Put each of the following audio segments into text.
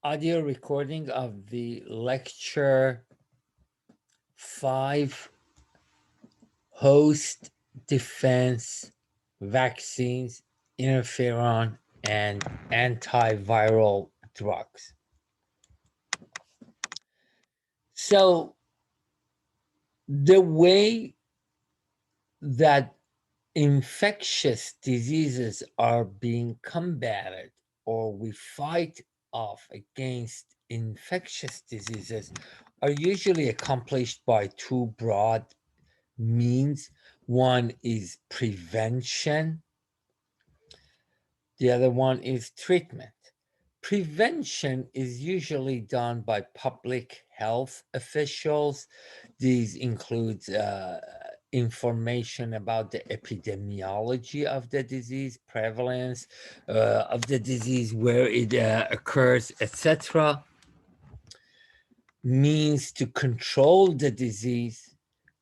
audio recording of the lecture 5, Host Defense Vaccines, Interferon, and Antiviral Drugs. So, the way that infectious diseases are being combated, or we fight off against infectious diseases, are usually accomplished by two broad means. One is prevention, the other one is treatment. Prevention is usually done by public health officials. These include information about the epidemiology of the disease, prevalence of the disease, where it occurs, etc. Means to control the disease,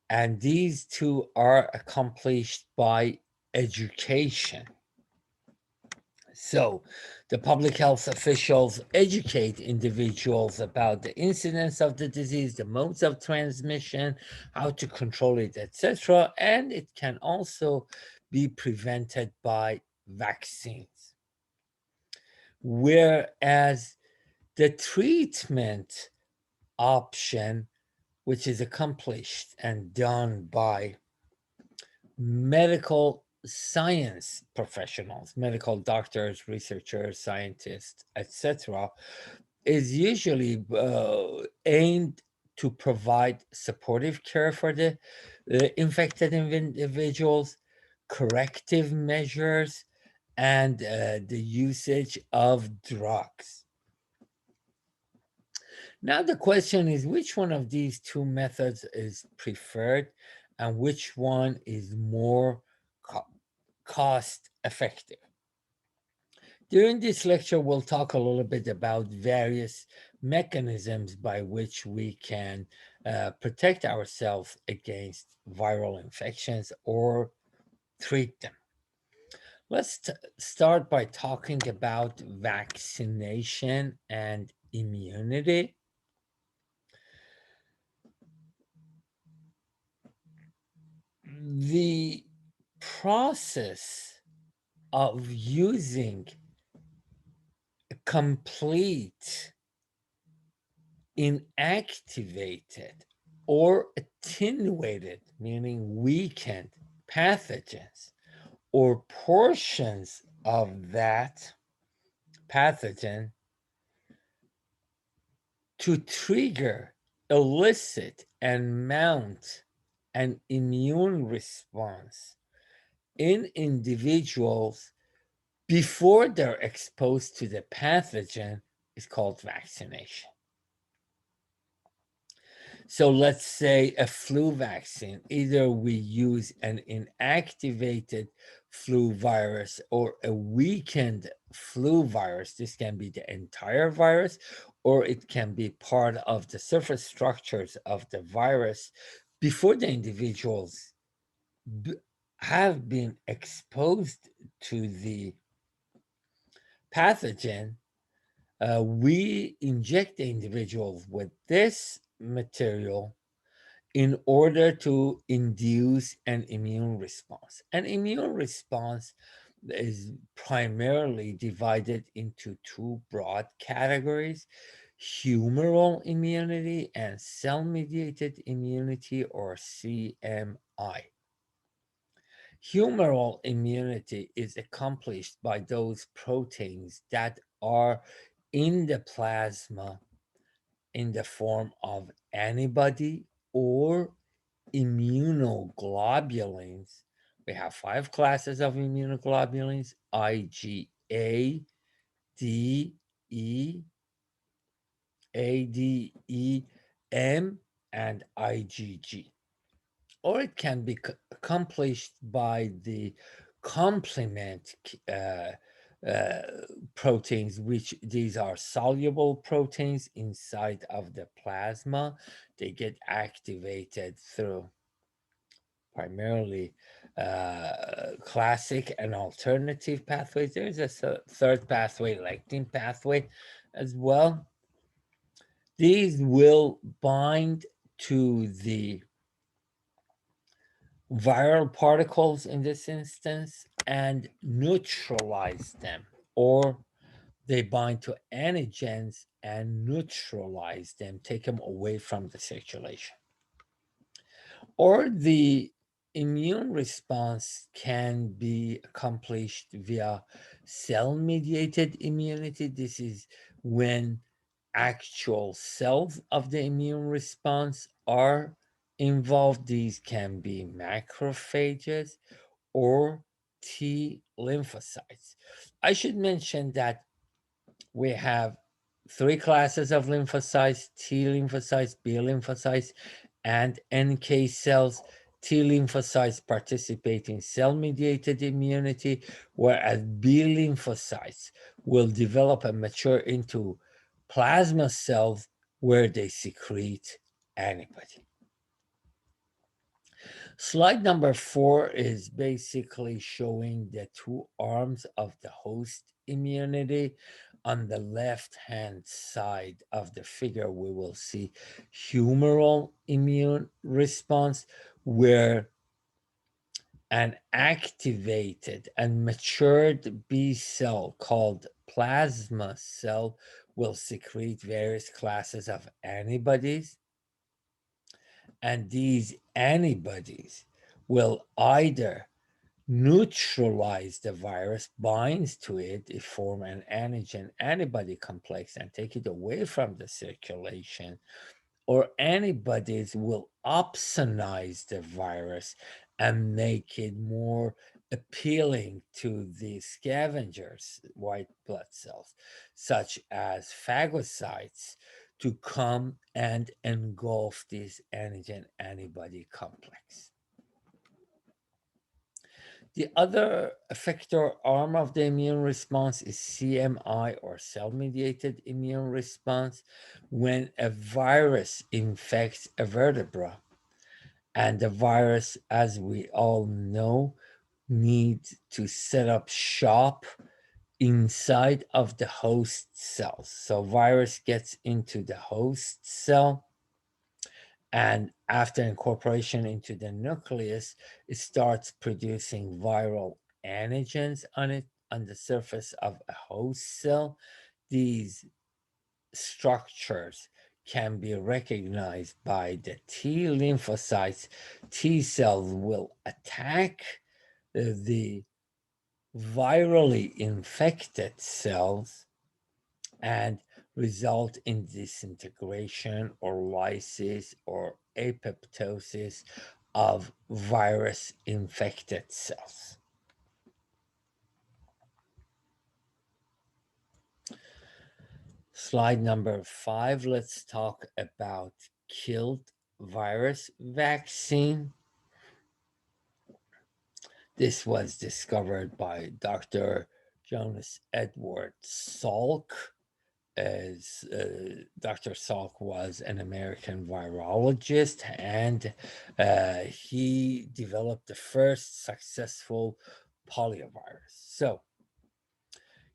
and these two are accomplished by education. So, the public health officials educate individuals about the incidence of the disease, the modes of transmission, how to control it, etc. And it can also be prevented by vaccines. Whereas the treatment option, which is accomplished and done by medical science professionals, medical doctors, researchers, scientists, etc., is usually aimed to provide supportive care for the infected individuals, corrective measures, and the usage of drugs. Now, the question is, which one of these two methods is preferred and which one is more co- cost effective? During this lecture, we'll talk a little bit about various mechanisms by which we can protect ourselves against viral infections or treat them. Let's start by talking about vaccination and immunity. The process of using complete inactivated or attenuated, meaning weakened pathogens, or portions of that pathogen to trigger, elicit, and mount an immune response in individuals before they're exposed to the pathogen is called vaccination. So let's say a flu vaccine, either we use an inactivated flu virus or a weakened flu virus. This can be the entire virus, or it can be part of the surface structures of the virus before the individuals have been exposed to the pathogen. We inject the individuals with this material in order to induce an immune response. An immune response is primarily divided into two broad categories: humoral immunity and cell mediated immunity, or CMI. Humoral immunity is accomplished by those proteins that are in the plasma in the form of antibody or immunoglobulins. We have 5 classes of immunoglobulins: IgA, D, E, ADEM, and IgG. Or it can be accomplished by the complement uh, proteins, which these are soluble proteins inside of the plasma. They get activated through primarily classic and alternative pathways. There's a third pathway, lectin pathway, as well. These will bind to the viral particles in this instance and neutralize them, or they bind to antigens and neutralize them, take them away from the circulation. Or the immune response can be accomplished via cell mediated immunity. This is when actual cells of the immune response are involved. These can be macrophages or T lymphocytes. I should mention that we have three classes of lymphocytes: T lymphocytes, B lymphocytes, and NK cells. T lymphocytes participate in cell mediated immunity, whereas B lymphocytes will develop and mature into plasma cells where they secrete antibody. Slide number 4 is basically showing the two arms of the host immunity. On the left hand side of the figure, we will see humoral immune response, where an activated and matured B cell called plasma cell will secrete various classes of antibodies, and these antibodies will either neutralize the virus, binds to it, they form an antigen antibody complex and take it away from the circulation, or antibodies will opsonize the virus and make it more appealing to the scavengers, white blood cells, such as phagocytes, to come and engulf this antigen antibody complex. The other effector arm of the immune response is CMI, or cell mediated immune response. When a virus infects a vertebra, and the virus, as we all know, needs to set up shop inside of the host cells. So virus gets into the host cell, and after incorporation into the nucleus, it starts producing viral antigens on the surface of a host cell. These structures can be recognized by the T lymphocytes. T cells will attack the virally infected cells and result in disintegration or lysis or apoptosis of virus infected cells. Slide number 5, let's talk about killed virus vaccine. This was discovered by Dr. Jonas Edward Salk. As Dr. Salk was an American virologist, and he developed the first successful poliovirus. So,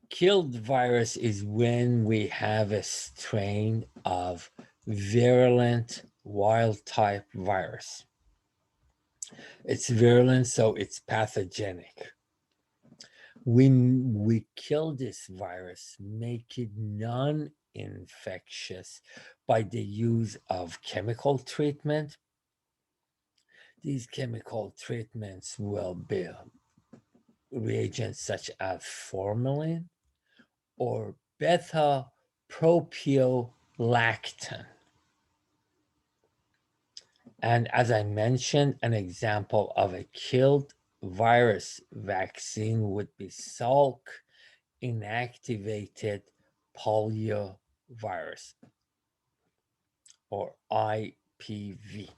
killed virus is when we have a strain of virulent wild type virus. It's virulent, so it's pathogenic. When we kill this virus, make it non-infectious by the use of chemical treatment. These chemical treatments will be reagents such as formalin or beta propiolactin. And as I mentioned, an example of a killed virus vaccine would be Salk inactivated poliovirus, or IPV.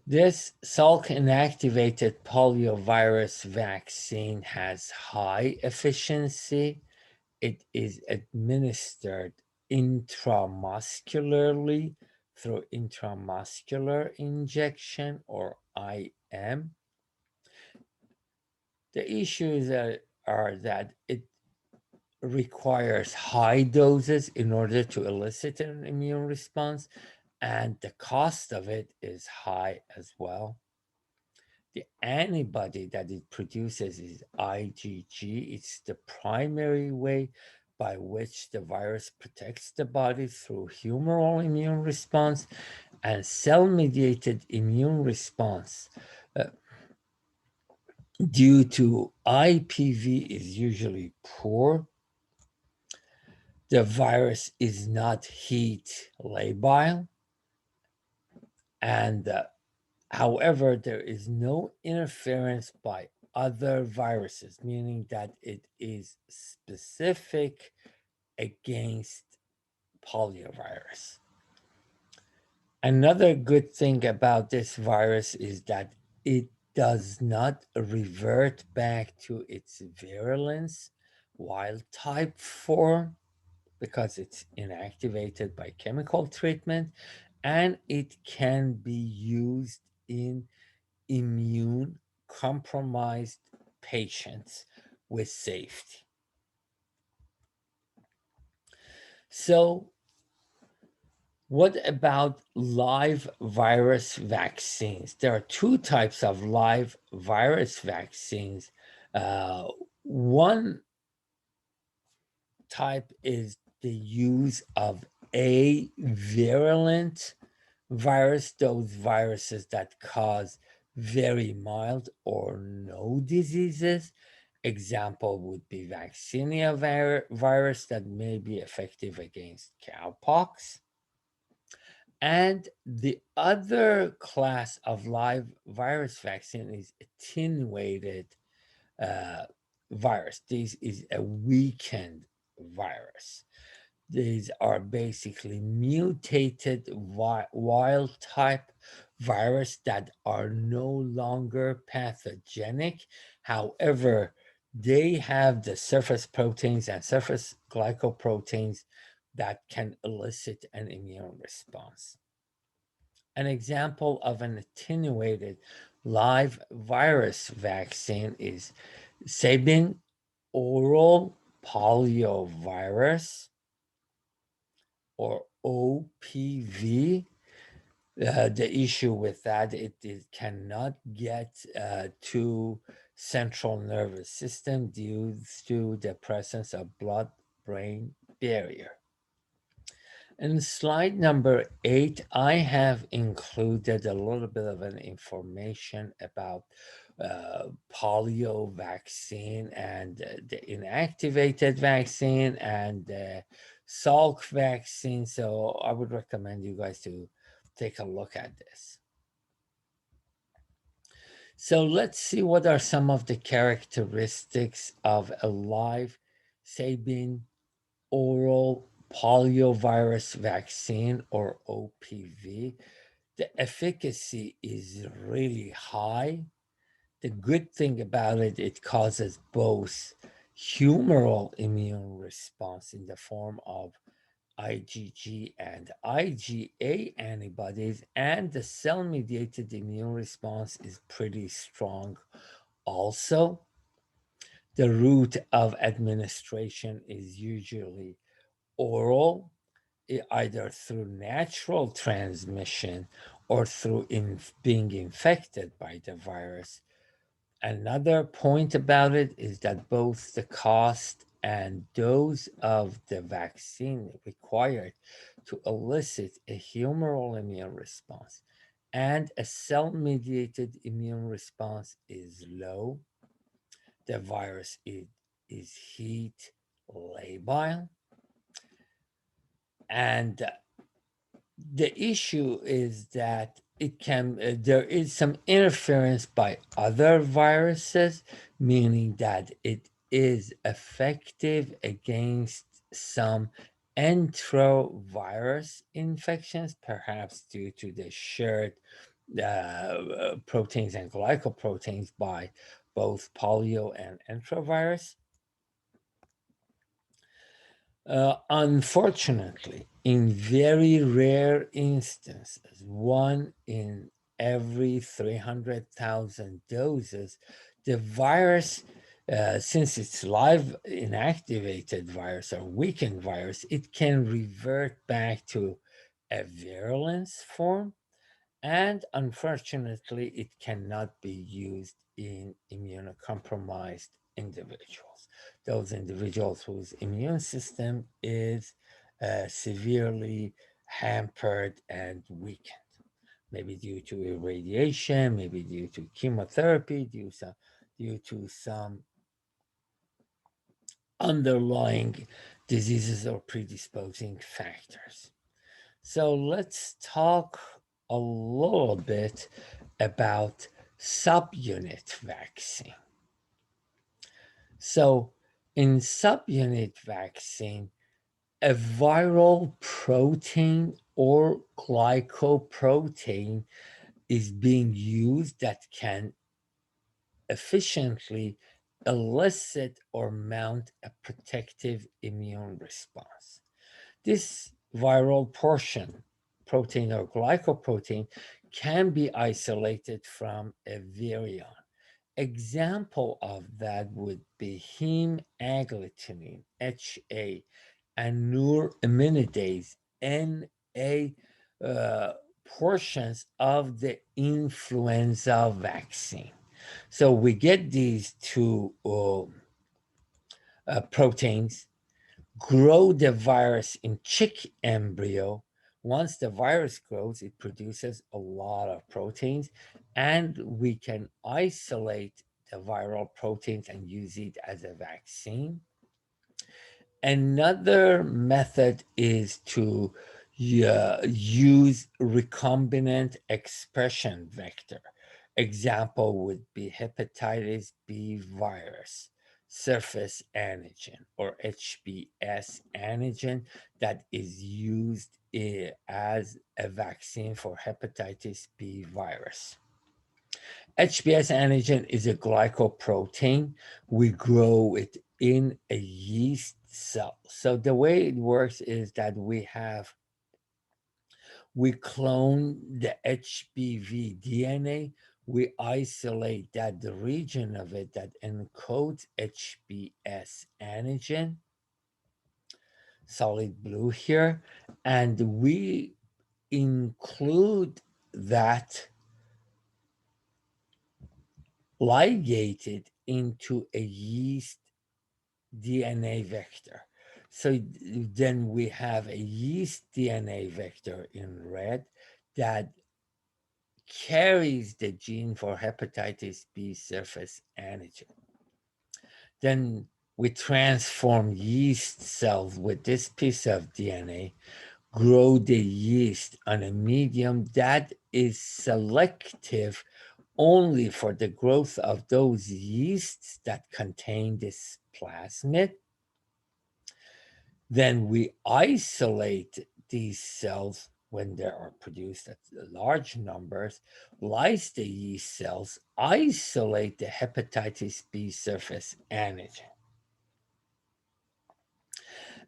This Salk inactivated poliovirus vaccine has high efficiency. It is administered intramuscularly through intramuscular injection, or IM. The issues are that it requires high doses in order to elicit an immune response, and the cost of it is high as well. The antibody that it produces is IgG. It's the primary way by which the virus protects the body through humoral immune response and cell mediated immune response. Uh, due to IPV is usually poor. The virus is not heat labile, and however, there is no interference by other viruses, meaning that it is specific against poliovirus. Another good thing about this virus is that it does not revert back to its virulence wild type form because it's inactivated by chemical treatment, and it can be used in immune compromised patients with safety. So, what about live virus vaccines? There are two types of live virus vaccines. Uh, One type is the use of a virulent virus, those viruses that cause very mild or no diseases. Example would be vaccinia virus that may be effective against cowpox. And the other class of live virus vaccine is attenuated uh, virus. This is a weakened virus. These are basically mutated wild type virus that are no longer pathogenic. However, they have the surface proteins and surface glycoproteins that can elicit an immune response. An example of an attenuated live virus vaccine is Sabin oral poliovirus, or OPV. The issue with that, it cannot get to central nervous system due to the presence of blood-brain barrier. In slide number 8, I have included a little bit of an information about polio vaccine and the inactivated vaccine and the Salk vaccine. So I would recommend you guys to take a look at this. So let's see what are some of the characteristics of a live Sabin oral poliovirus vaccine, or OPV. The efficacy is really high. The good thing about it, it causes both humoral immune response in the form of IgG and IgA antibodies, and the cell mediated immune response is pretty strong also. The route of administration is usually oral, either through natural transmission or through being infected by the virus. Another point about it is that both the cost and dose of the vaccine required to elicit a humoral immune response and a cell mediated immune response is low. The virus is heat labile, and the issue is that it can there is some interference by other viruses, meaning that it is effective against some enterovirus infections, perhaps due to the shared proteins and glycoproteins by both polio and enterovirus. Unfortunately, in very rare instances, one in every 300,000 doses, The virus, since it's live inactivated virus or weakened virus, it can revert back to a virulence form, and unfortunately, it cannot be used in immunocompromised individuals. Those individuals whose immune system is severely hampered and weakened, maybe due to irradiation, maybe due to chemotherapy, due to some underlying diseases or predisposing factors. So let's talk a little bit about subunit vaccine. So in subunit vaccine, a viral protein or glycoprotein is being used that can efficiently elicit or mount a protective immune response. This viral portion, protein or glycoprotein, can be isolated from a virion. Example of that would be heme agglutinin, HA, and neuraminidase, NA, portions of the influenza vaccine. So we get these two proteins, grow the virus in chick embryo. Once the virus grows, it produces a lot of proteins, and we can isolate the viral proteins and use it as a vaccine. Another method is to use recombinant expression vector. Example would be hepatitis B virus surface antigen, or HBS antigen, that is used as a vaccine for hepatitis B virus. HBS antigen is a glycoprotein. We grow it in a yeast cell. So the way it works is that we clone the HBV DNA, we isolate that the region of it that encodes HBS antigen, solid blue here, and we include that ligated into a yeast DNA vector. So then we have a yeast DNA vector in red that carries the gene for hepatitis B surface antigen. Then we transform yeast cells with this piece of DNA, grow the yeast on a medium that is selective only for the growth of those yeasts that contain this plasmid. Then we isolate these cells when they are produced at large numbers, lyse the yeast cells, isolate the hepatitis B surface antigen.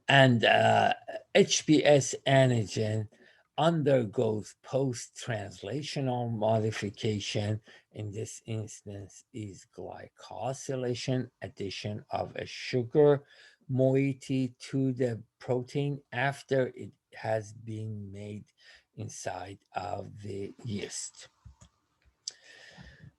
And HBS antigen undergoes post-translational modification. In this instance is glycosylation, addition of a sugar moiety to the protein after it has been made inside of the yeast.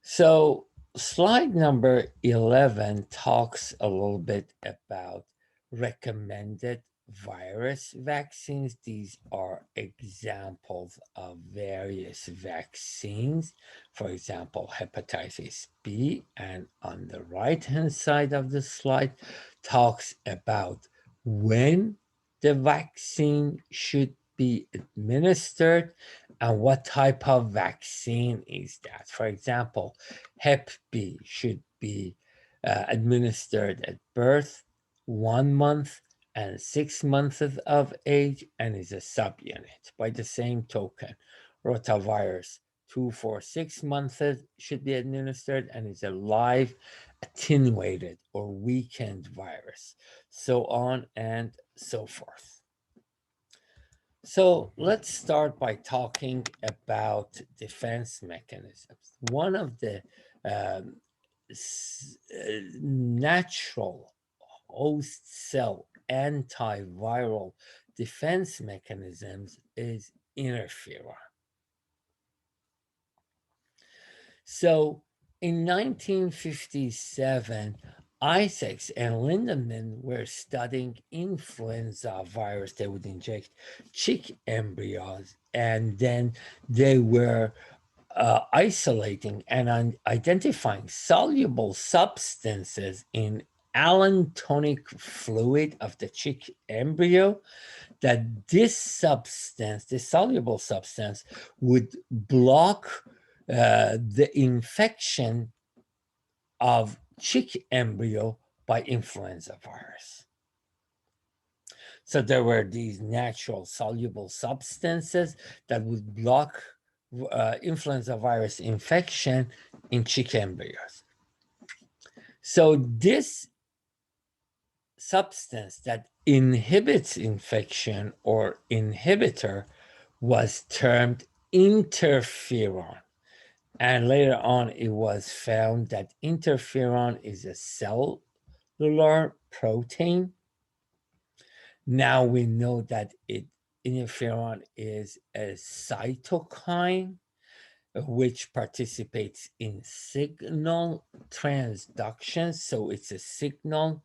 So slide number 11 talks a little bit about recommended virus vaccines. These are examples of various vaccines. For example, hepatitis B, and on the right hand side of the slide talks about when the vaccine should be administered and what type of vaccine is that. For example, Hep B should be administered at birth, 1 month, and 6 months of age, and is a subunit. By the same token, rotavirus 2, 4, 6 months should be administered and is a live, attenuated, or weakened virus, so on and so forth. So let's start by talking about defense mechanisms. One of the natural host cell antiviral defense mechanisms is interferon. So in 1957, Isaacs and Lindemann were studying influenza virus. They would inject chick embryos, and then they were isolating and identifying soluble substances in alleltonic fluid of the chick embryo, that this substance, this soluble substance, would block the infection of chick embryo by influenza virus. So there were these natural soluble substances that would block influenza virus infection in chick embryos. So this substance that inhibits infection, or inhibitor, was termed interferon. And later on, it was found that interferon is a cellular protein. Now we know that interferon is a cytokine which participates in signal transduction. So it's a signal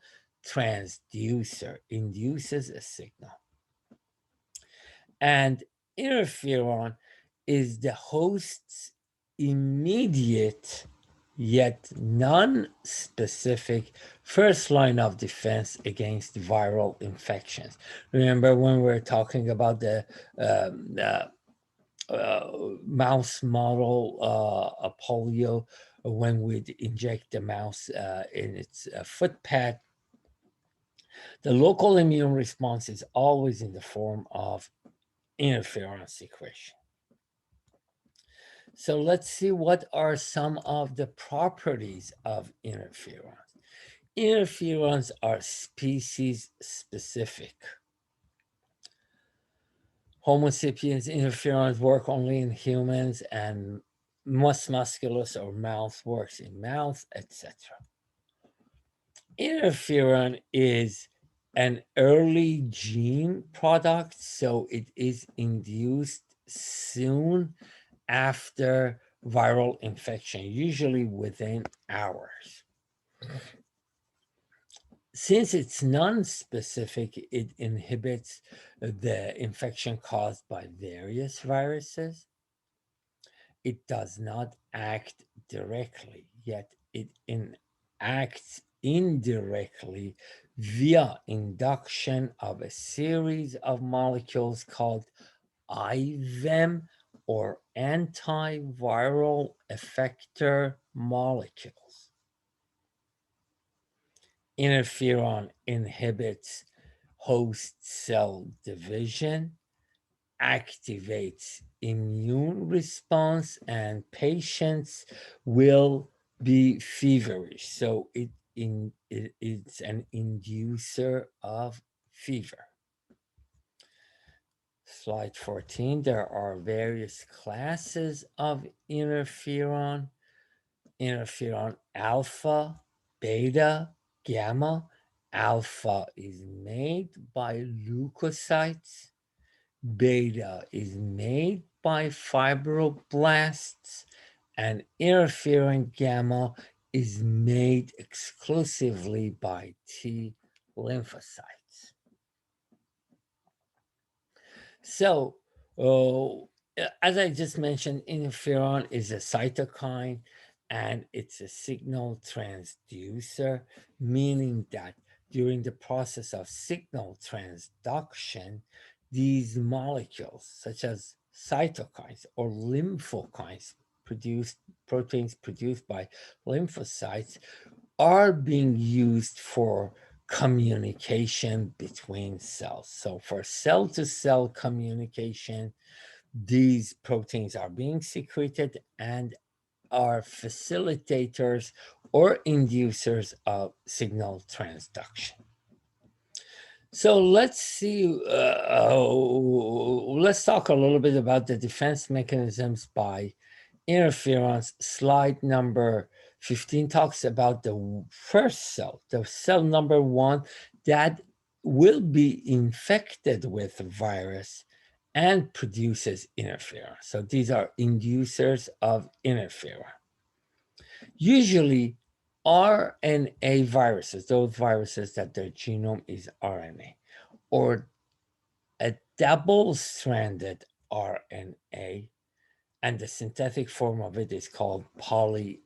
transducer, induces a signal. And interferon is the host's immediate yet non-specific first line of defense against viral infections. Remember when we were talking about the mouse model of polio, when we'd inject the mouse in its foot pad, the local immune response is always in the form of interferon secretion. So let's see what are some of the properties of interferons. Interferons are species specific. Homo sapiens interferons work only in humans, and mus musculus or mouse works in mouse, etc. Interferon is an early gene product, so it is induced soon after viral infection, usually within hours. Since it's non-specific, it inhibits the infection caused by various viruses. It does not act directly, yet it acts indirectly via induction of a series of molecules called IVEM, or antiviral effector molecules. Interferon inhibits host cell division, activates immune response, and patients will be feverish. So it's an inducer of fever. Slide 14, there are various classes of interferon. Interferon alpha, beta, gamma. Alpha is made by leukocytes. Beta is made by fibroblasts. And interferon gamma is made exclusively by T lymphocytes. So, as I just mentioned, interferon is a cytokine and it's a signal transducer, meaning that during the process of signal transduction, these molecules, such as cytokines or lymphokines, proteins produced by lymphocytes, are being used for communication between cells. So for cell-to-cell communication, these proteins are being secreted and are facilitators or inducers of signal transduction. So let's see, let's talk a little bit about the defense mechanisms by interferons. Slide number 15 talks about the first cell, the cell number 1, that will be infected with the virus and produces interferon. So these are inducers of interferon. Usually, RNA viruses, those viruses that their genome is RNA, or a double-stranded RNA, and the synthetic form of it is called poly-IC,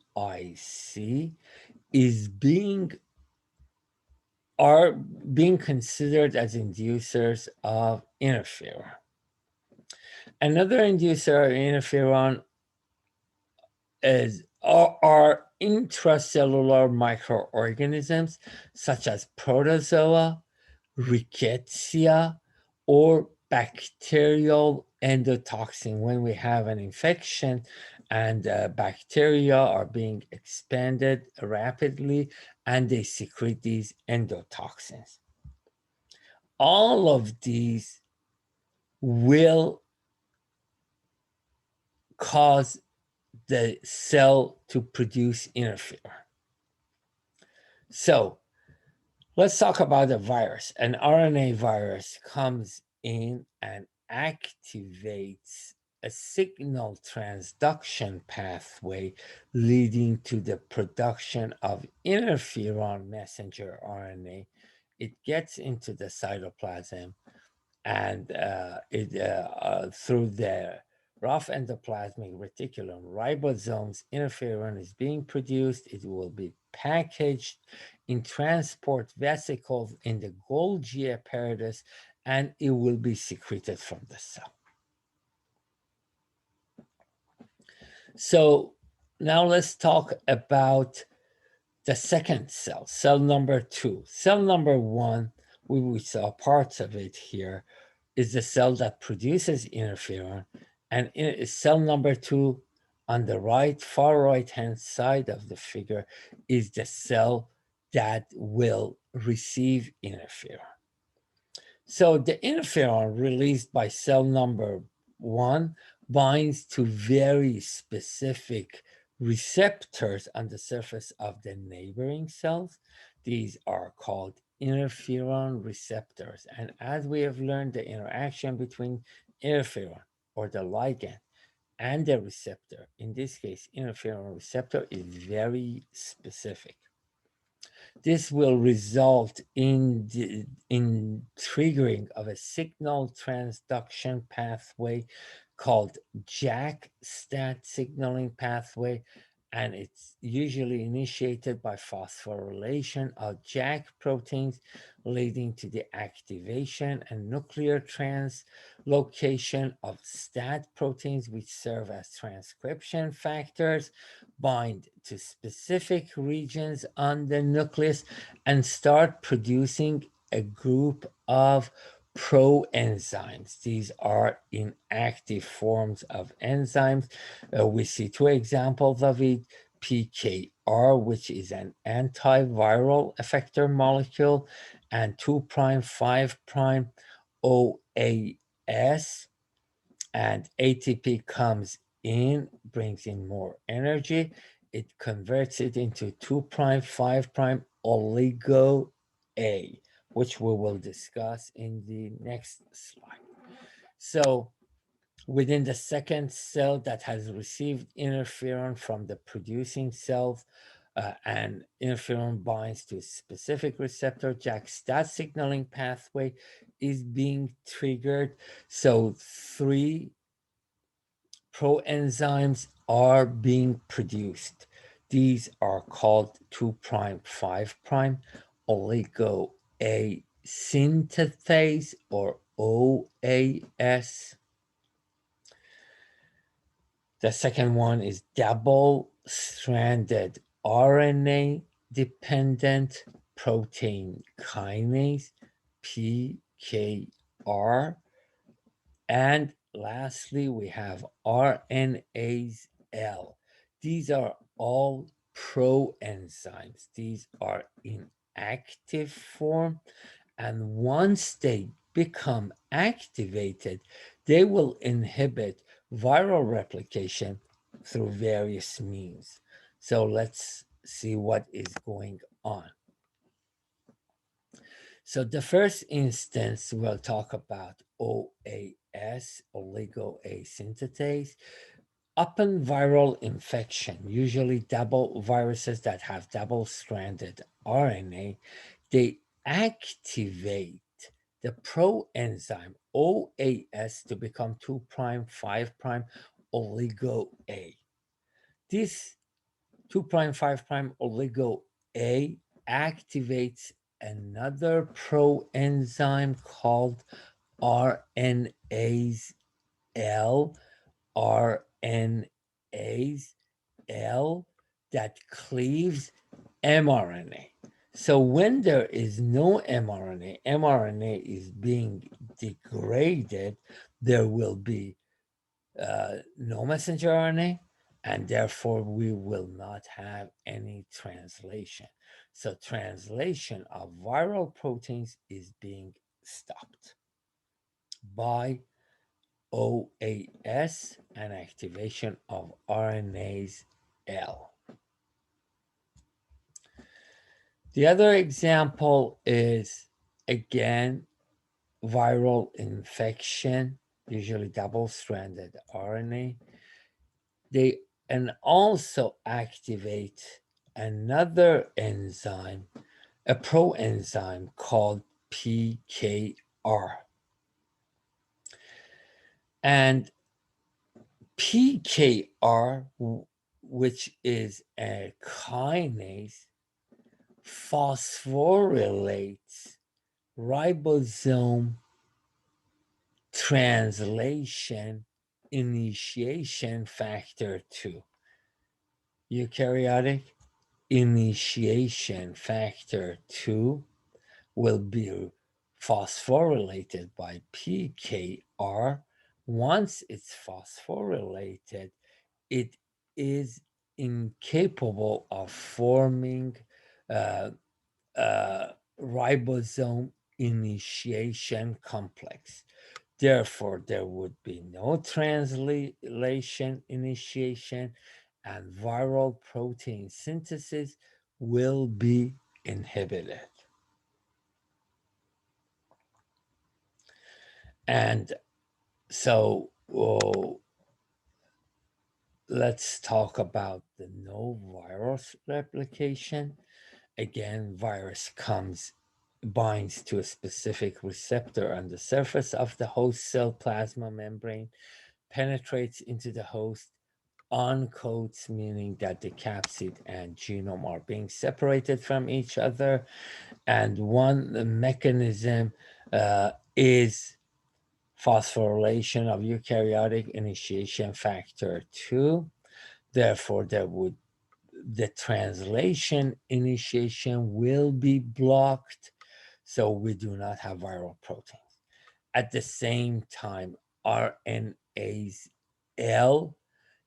are being considered as inducers of interferon. Another inducer of interferon are intracellular microorganisms such as protozoa, rickettsia, or bacterial endotoxin. When we have an infection and bacteria are being expanded rapidly and they secrete these endotoxins. All of these will cause the cell to produce interferon. So let's talk about a virus. An RNA virus comes in and activates a signal transduction pathway leading to the production of interferon messenger RNA. It gets into the cytoplasm and through the rough endoplasmic reticulum ribosomes, interferon is being produced. It will be packaged in transport vesicles in the Golgi apparatus, and it will be secreted from the cell. So now let's talk about the second cell, cell number 2. Cell number 1, we saw parts of it here, is the cell that produces interferon, and cell number 2 on the right, far right-hand side of the figure is the cell that will receive interferon. So the interferon released by cell number 1 binds to very specific receptors on the surface of the neighboring cells. These are called interferon receptors. And as we have learned, the interaction between interferon or the ligand and the receptor, in this case, interferon receptor, is very specific. This will result in triggering of a signal transduction pathway called JAK-STAT signaling pathway, and it's usually initiated by phosphorylation of JAK proteins, leading to the activation and nuclear translocation of STAT proteins, which serve as transcription factors, bind to specific regions on the nucleus, and start producing a group of proenzymes. These are inactive forms of enzymes. We see 2 examples of it. PKR, which is an antiviral effector molecule, and 2'5' OAS, and ATP comes in, brings in more energy. It converts it into 2'5' oligo A, which we will discuss in the next slide. So within the second cell that has received interferon from the producing cells, and interferon binds to a specific receptor, JAK-STAT signaling pathway is being triggered. So 3 proenzymes are being produced. These are called 2'5' oligo A synthetase, or OAS. The second one is double-stranded RNA dependent protein kinase, PKR. And lastly, we have RNase L. These are all proenzymes. These are in active form, and once they become activated, they will inhibit viral replication through various means. So let's see what is going on. So the first instance we'll talk about OAS, oligoasynthetase. Upon viral infection, usually double viruses that have double-stranded RNA, they activate the proenzyme OAS to become 2' 5' oligo A. This 2' 5' oligo A activates another proenzyme called RNase L, RNase L, that cleaves mRNA. So when there is no mRNA, mRNA is being degraded, there will be no messenger RNA, and therefore we will not have any translation. So translation of viral proteins is being stopped by OAS and activation of RNase L. The other example is, again, viral infection, usually double-stranded RNA. They and also activate another enzyme, a proenzyme called PKR. And PKR, which is a kinase, phosphorylates ribosome translation initiation factor 2. Eukaryotic initiation factor 2 will be phosphorylated by PKR. Once it's phosphorylated, it is incapable of forming uh, ribosome initiation complex. Therefore, there would be no translation initiation, and viral protein synthesis will be inhibited. And so let's talk about the no virus replication. Again, virus binds to a specific receptor on the surface of the host cell plasma membrane, penetrates into the host, uncoats, meaning that the capsid and genome are being separated from each other. And one mechanism is phosphorylation of eukaryotic initiation factor 2. Therefore, the translation initiation will be blocked, so we do not have viral proteins. At the same time, RNase L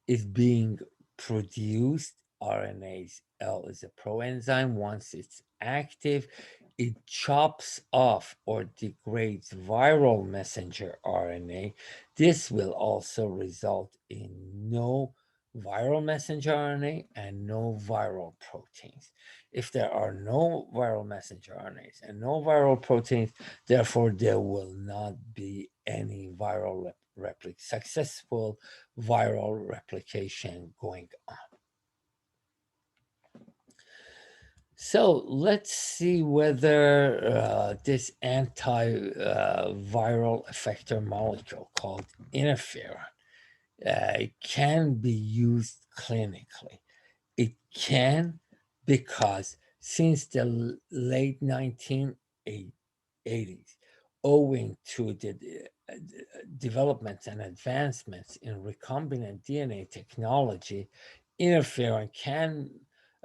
is being produced. RNase L is a proenzyme. Once it's active, it chops off or degrades viral messenger RNA. This will also result in no viral messenger RNA and no viral proteins. If there are no viral messenger RNAs and no viral proteins, therefore there will not be any viral successful viral replication going on. So let's see whether this antiviral effector molecule called interferon can be used clinically. It can, because since the late 1980s, owing to the developments and advancements in recombinant DNA technology, interferon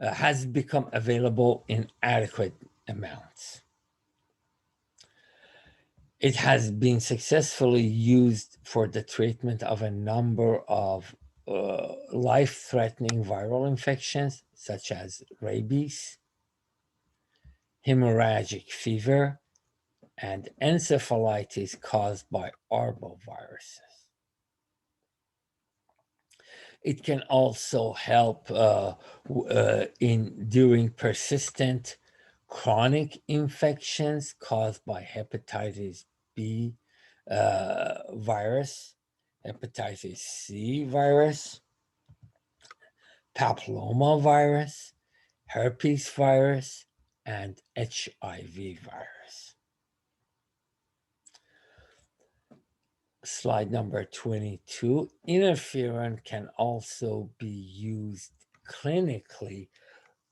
has become available in adequate amounts. It has been successfully used for the treatment of a number of life-threatening viral infections, such as rabies, hemorrhagic fever, and encephalitis caused by arboviruses. It can also help in during persistent chronic infections caused by hepatitis B virus, hepatitis C virus, papilloma virus, herpes virus, and HIV virus. Slide number 22. Interferon can also be used clinically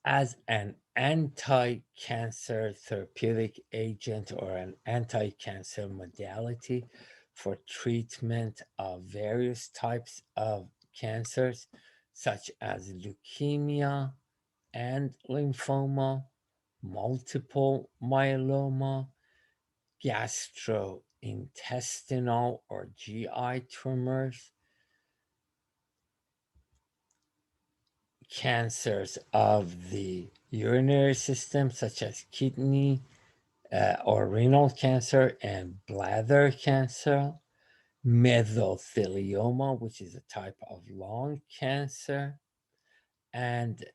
as an anti-cancer therapeutic agent or an anti-cancer modality for treatment of various types of cancers such as leukemia and lymphoma, multiple myeloma, gastrointestinal or GI tumors, cancers of the urinary system, such as kidney or renal cancer and bladder cancer, mesothelioma, which is a type of lung cancer, and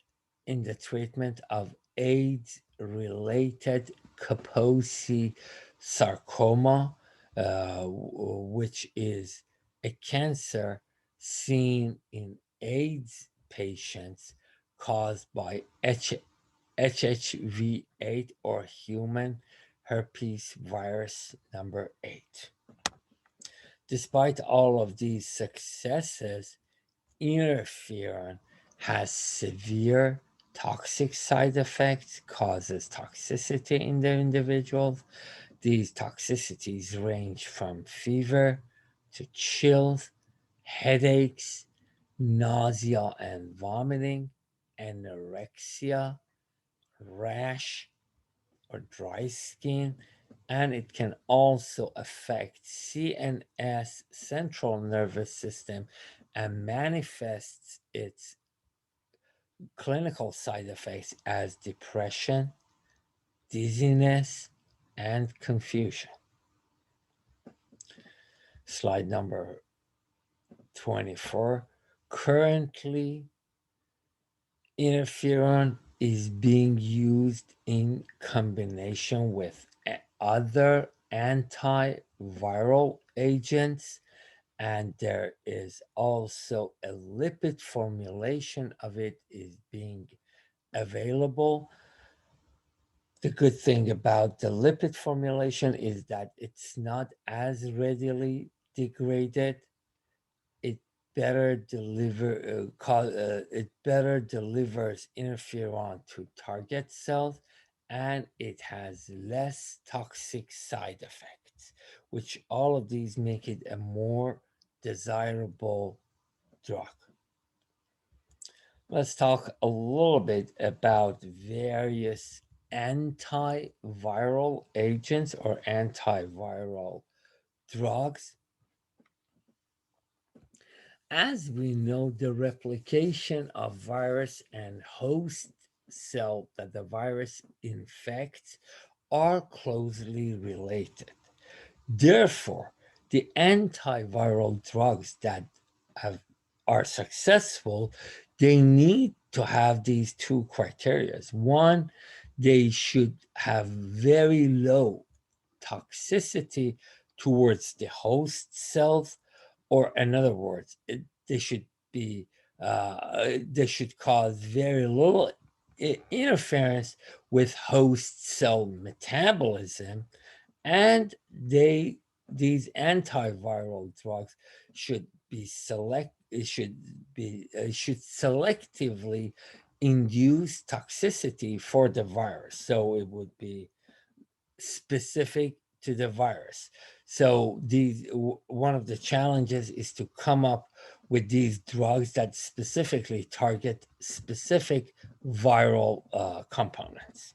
in the treatment of AIDS related Kaposi sarcoma, which is a cancer seen in AIDS patients caused by HHV8 or human herpes virus number 8. Despite all of these successes, interferon has severe toxic side effects, causes toxicity in the individuals. These toxicities range from fever to chills, headaches, nausea and vomiting, anorexia, rash, or dry skin, and it can also affect CNS, central nervous system, and manifests its clinical side effects as depression, dizziness, and confusion. Slide number 24. Currently, interferon is being used in combination with other antiviral agents, and there is also a lipid formulation of it is being available. The good thing about the lipid formulation is that it's not as readily degraded. It it better delivers interferon to target cells, and it has less toxic side effects, which all of these make it a more desirable drug. Let's talk a little bit about various antiviral agents or antiviral drugs. As we know, the replication of virus and host cell that the virus infects are closely related. Therefore, the antiviral drugs that have, are successful, they need to have these two criteria. One, they should have very low toxicity towards the host cells, or in other words, they should be they should cause very little interference with host cell metabolism, and these antiviral drugs should be should selectively induce toxicity for the virus, so it would be specific to the virus. So one of the challenges is to come up with these drugs that specifically target specific viral components.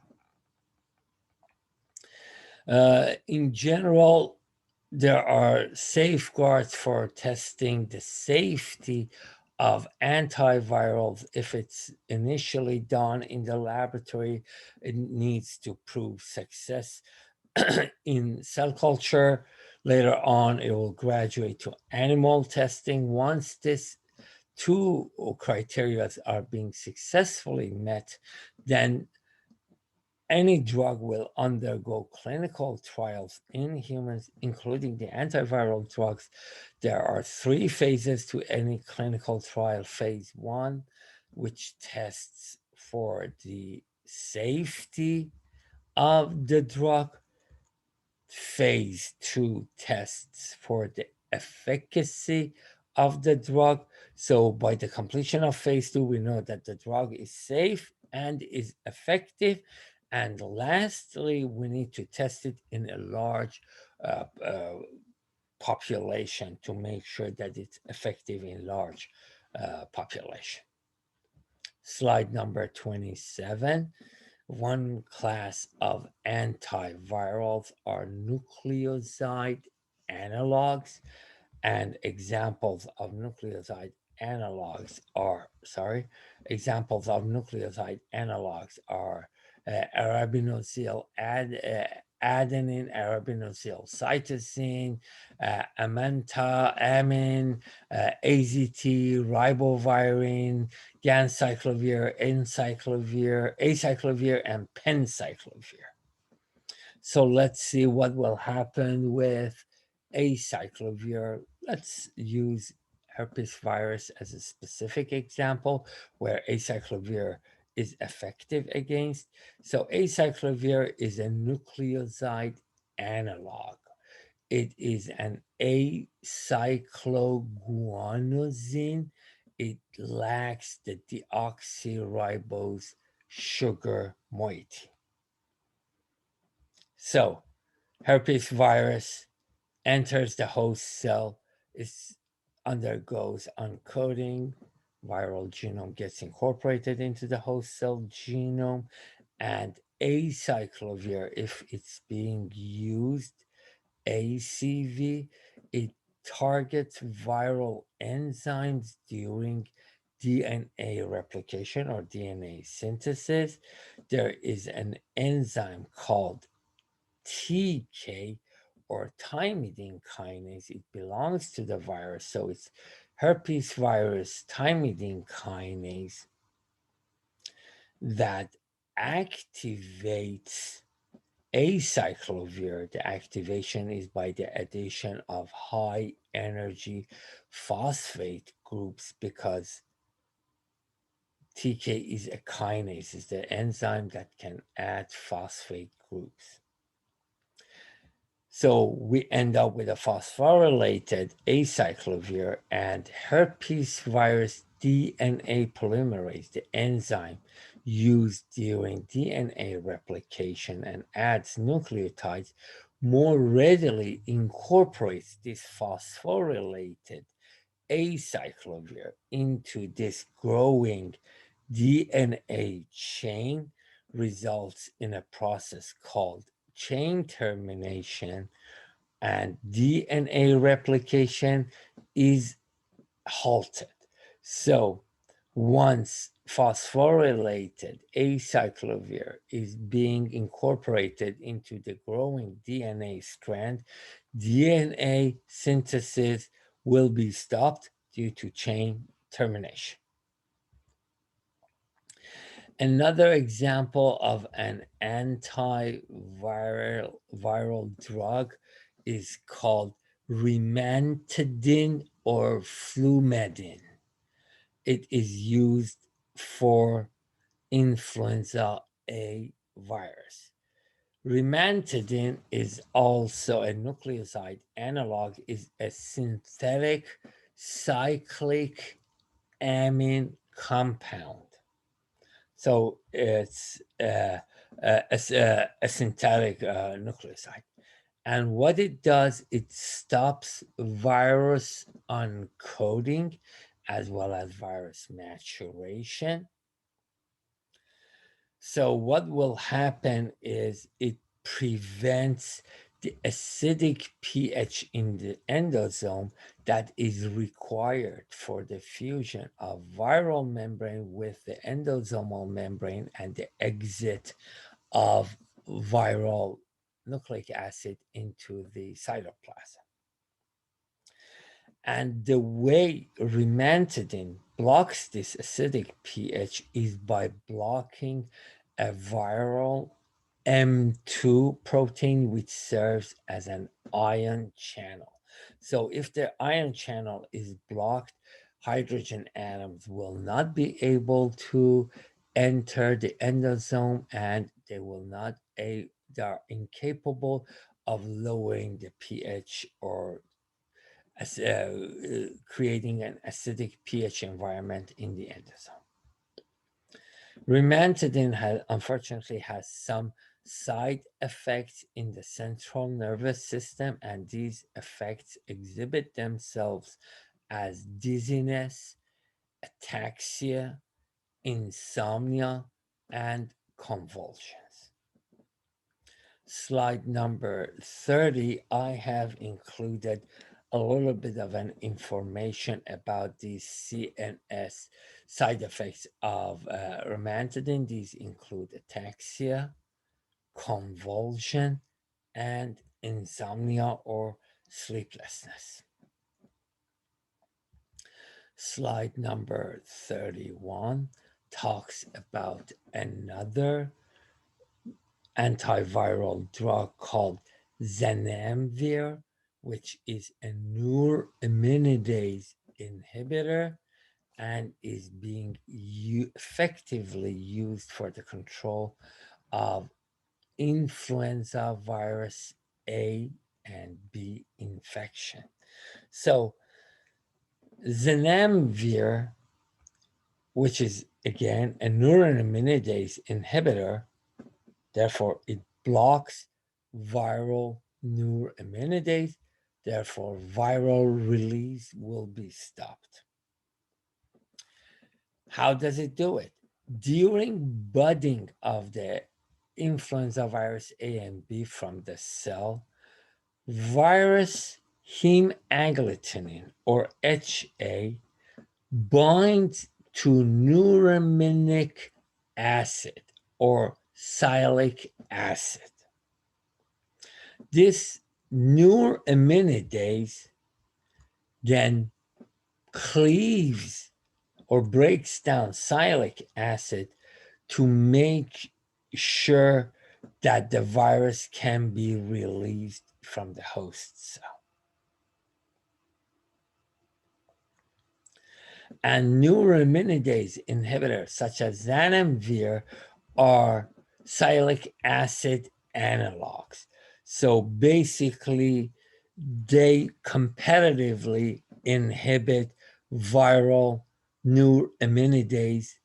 In general, there are safeguards for testing the safety of antivirals. If it's initially done in the laboratory, it needs to prove success in cell culture. Later on, it will graduate to animal testing. Once this two criteria are being successfully met, then any drug will undergo clinical trials in humans, including the antiviral drugs. There are three phases to any clinical trial. Phase one, which tests for the safety of the drug. Phase two tests for the efficacy of the drug. So, by the completion of phase two, we know that the drug is safe and is effective. And lastly, we need to test it in a large population to make sure that it's effective in large population. Slide number 27. One class of antivirals are nucleoside analogs, and examples of nucleoside analogs are arabinosyl adenine, arabinosyl cytosine, amine, AZT, ribovirin, ganciclovir, acyclovir, and pencyclovir. So let's see what will happen with acyclovir. Let's use herpes virus as a specific example where acyclovir is effective against. So acyclovir is a nucleoside analog. It is an acycloguanosine. It lacks the deoxyribose sugar moiety. So, herpes virus enters the host cell, it undergoes uncoating, viral genome gets incorporated into the host cell genome, and acyclovir, if it's being used, ACV, it targets viral enzymes during DNA replication or DNA synthesis. There is an enzyme called TK or thymidine kinase. It belongs to the virus, so it's herpes virus thymidine kinase that activates acyclovir. The activation is by the addition of high energy phosphate groups because TK is a kinase, is the enzyme that can add phosphate groups. So we end up with a phosphorylated acyclovir, and herpes virus DNA polymerase, the enzyme used during DNA replication and adds nucleotides, more readily incorporates this phosphorylated acyclovir into this growing DNA chain, results in a process called chain termination, and DNA replication is halted. So once phosphorylated acyclovir is being incorporated into the growing DNA strand, DNA synthesis will be stopped due to chain termination. Another example of an antiviral drug is called rimantadine or flumedin. It is used for influenza A virus. Rimantadine is also a nucleoside analog, is a synthetic cyclic amine compound. So it's a synthetic nucleoside. And what it does, it stops virus uncoding as well as virus maturation. So what will happen is it prevents the acidic pH in the endosome that is required for the fusion of viral membrane with the endosomal membrane and the exit of viral nucleic acid into the cytoplasm. And the way rimantadine blocks this acidic pH is by blocking a viral M2 protein, which serves as an ion channel. So, if the ion channel is blocked, hydrogen atoms will not be able to enter the endosome, and they will not they are incapable of lowering the pH or creating an acidic pH environment in the endosome. Rimantadine unfortunately has some side effects in the central nervous system, and these effects exhibit themselves as dizziness, ataxia, insomnia, and convulsions. Slide number 30, I have included a little bit of an information about these CNS side effects of rimantadine. These include ataxia, convulsion, and insomnia or sleeplessness. Slide number 31 talks about another antiviral drug called zanamivir, which is a neuraminidase inhibitor and is being effectively used for the control of influenza virus A and B infection. So, zanamivir, which is again a neuraminidase inhibitor, therefore, it blocks viral neuraminidase. Therefore, viral release will be stopped. How does it do it? During budding of the influenza virus A and B from the cell, virus heme agglutinin or HA binds to neuraminic acid or sialic acid. This neuraminidase then cleaves or breaks down sialic acid to make sure that the virus can be released from the host cell. And neuraminidase inhibitors such as zanamivir are sialic acid analogs. So basically, they competitively inhibit viral neuraminidase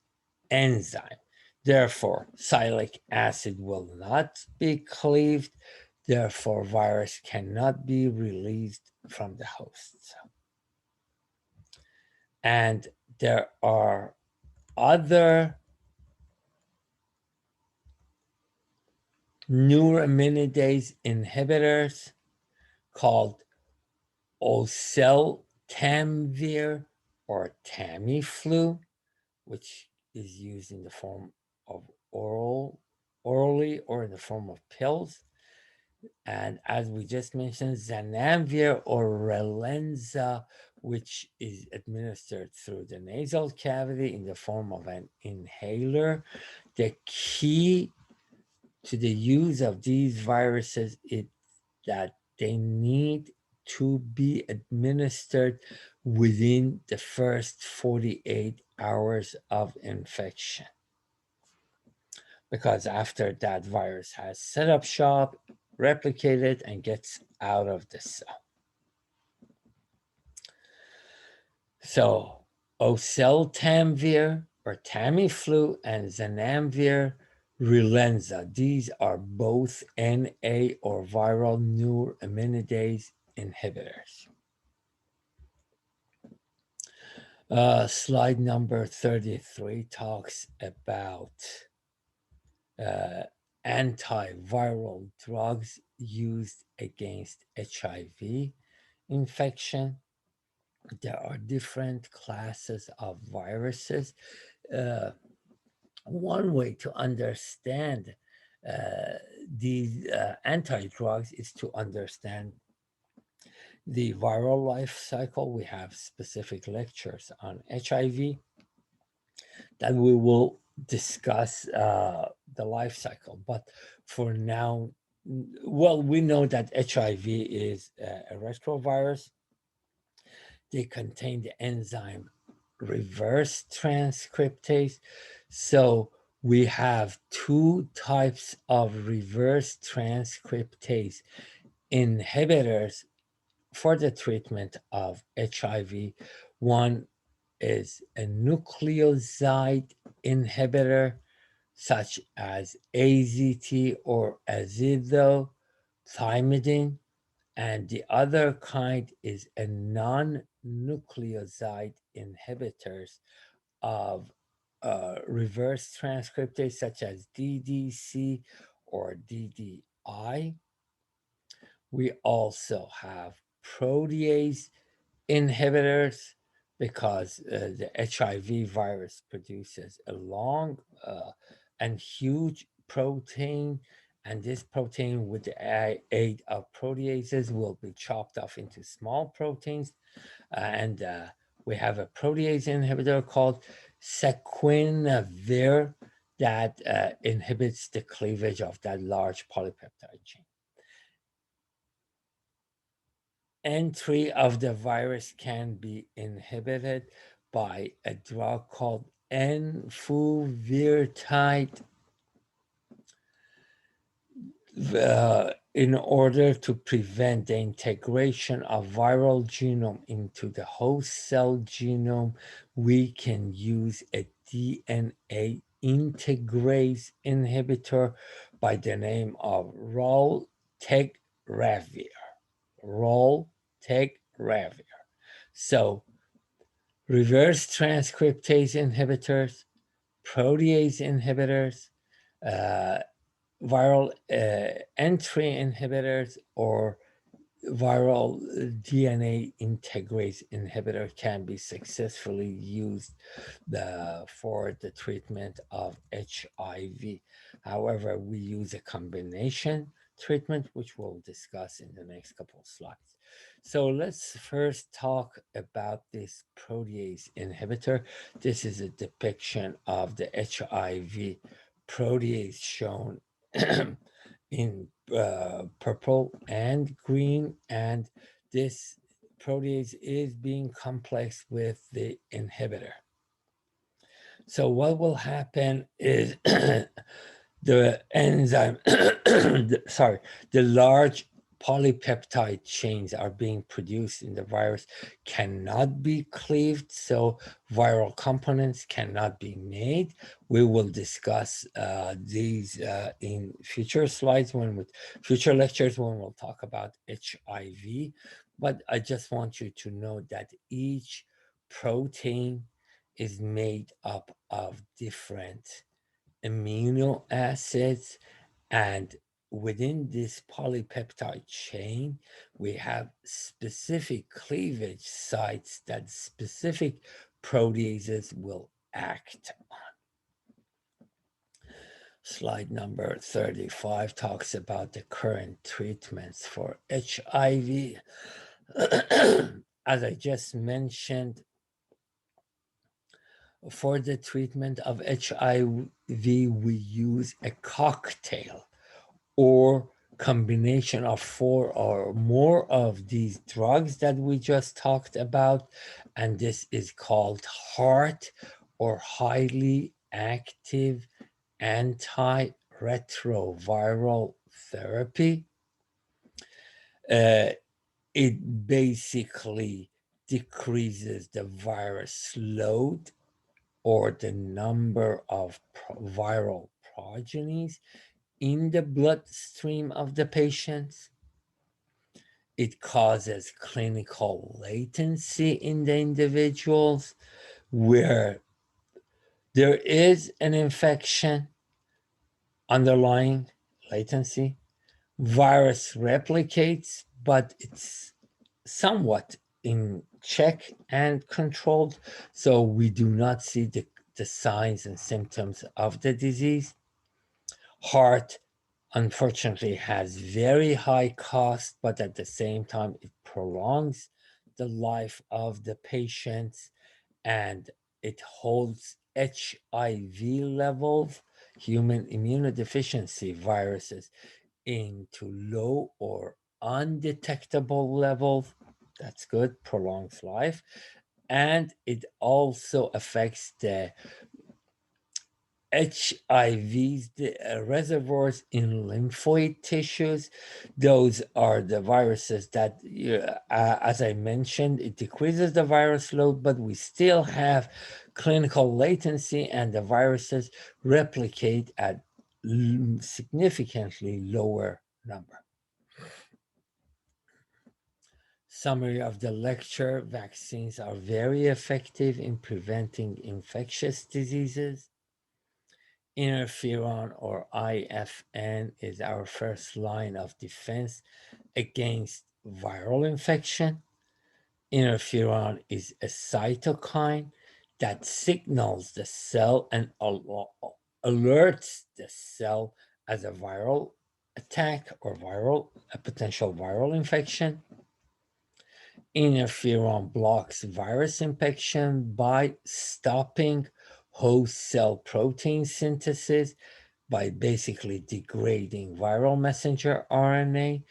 enzyme. Therefore, sialic acid will not be cleaved. Therefore, virus cannot be released from the host cell. And there are other neuraminidase inhibitors called oseltamivir or Tamiflu, which is used in the form of orally or in the form of pills. And as we just mentioned, zanamivir or Relenza, which is administered through the nasal cavity in the form of an inhaler. The key to the use of these viruses is that they need to be administered within the first 48 hours of infection. Because after that virus has set up shop, replicated, and gets out of the cell. So, oseltamivir or Tamiflu and zanamivir Relenza. These are both NA or viral neuraminidase inhibitors. Slide number 33 talks about antiviral drugs used against HIV infection. There are different classes of viruses. One way to understand these anti-drugs is to understand the viral life cycle. We have specific lectures on HIV that we will discuss the life cycle. But for now, well, we know that HIV is a retrovirus. They contain the enzyme reverse transcriptase. So we have two types of reverse transcriptase inhibitors for the treatment of HIV. One is a nucleoside inhibitor, such as AZT or azithromycin, and the other kind is a non-nucleoside inhibitors of reverse transcriptase, such as DDC or DDI. We also have protease inhibitors because the HIV virus produces a long and huge protein, and this protein, with the aid of proteases, will be chopped off into small proteins. And we have a protease inhibitor called sequinavir that inhibits the cleavage of that large polypeptide chain. Entry of the virus can be inhibited by a drug called enfuvirtide in order to prevent the integration of viral genome into the host cell genome. We can use a DNA integrase inhibitor by the name of raltegravir. So reverse transcriptase inhibitors, protease inhibitors, uh, viral entry inhibitors, or viral DNA integrase inhibitor can be successfully used for the treatment of HIV. However, we use a combination treatment, which we'll discuss in the next couple of slides. So let's first talk about this protease inhibitor. This is a depiction of the HIV protease shown in purple and green, and this protease is being complexed with the inhibitor. So what will happen is the enzyme, the large polypeptide chains are being produced in the virus cannot be cleaved, so viral components cannot be made. We will discuss these in future slides, future lectures, when we'll talk about HIV. But I just want you to know that each protein is made up of different amino acids, and within this polypeptide chain, we have specific cleavage sites that specific proteases will act on. Slide number 35 talks about the current treatments for HIV. As I just mentioned, for the treatment of HIV, we use a cocktail or combination of 4 or more of these drugs that we just talked about, and this is called HART, or highly active antiretroviral therapy. It basically decreases the virus load or the number of viral progenies in the bloodstream of the patients. It causes clinical latency in the individuals where there is an infection, underlying latency. Virus replicates, but it's somewhat in check and controlled, so we do not see the signs and symptoms of the disease. HART Unfortunately, has very high cost, but at the same time, it prolongs the life of the patients, and it holds HIV levels, human immunodeficiency viruses, into low or undetectable levels. That's good, prolongs life. And it also affects the HIVs, the reservoirs in lymphoid tissues. Those are the viruses that, as I mentioned, it decreases the virus load, but we still have clinical latency, and the viruses replicate at significantly lower number. Summary of the lecture: vaccines are very effective in preventing infectious diseases. Interferon or IFN is our first line of defense against viral infection. Interferon is a cytokine that signals the cell and alerts the cell as a viral attack or a potential viral infection. Interferon blocks virus infection by stopping host cell protein synthesis, by basically degrading viral messenger RNA,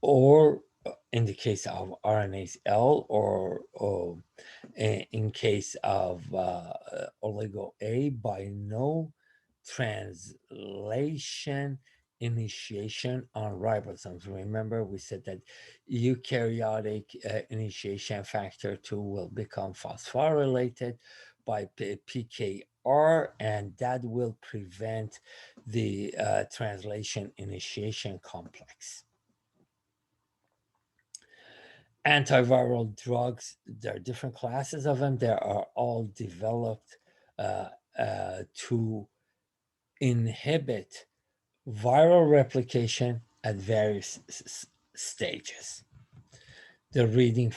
or in the case of RNase L, or in case of oligo A, by no translation initiation on ribosomes. Remember, we said that eukaryotic initiation factor 2 will become phosphorylated by PKR, and that will prevent the translation initiation complex. Antiviral drugs, there are different classes of them. They are all developed to inhibit viral replication at various stages. The reading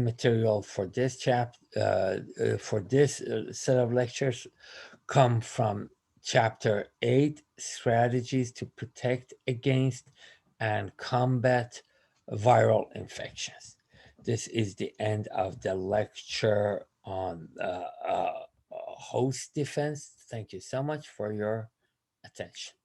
material for this for this set of lectures come from chapter 8, strategies to protect against and combat viral infections. This is the end of the lecture on host defense. Thank you so much for your attention.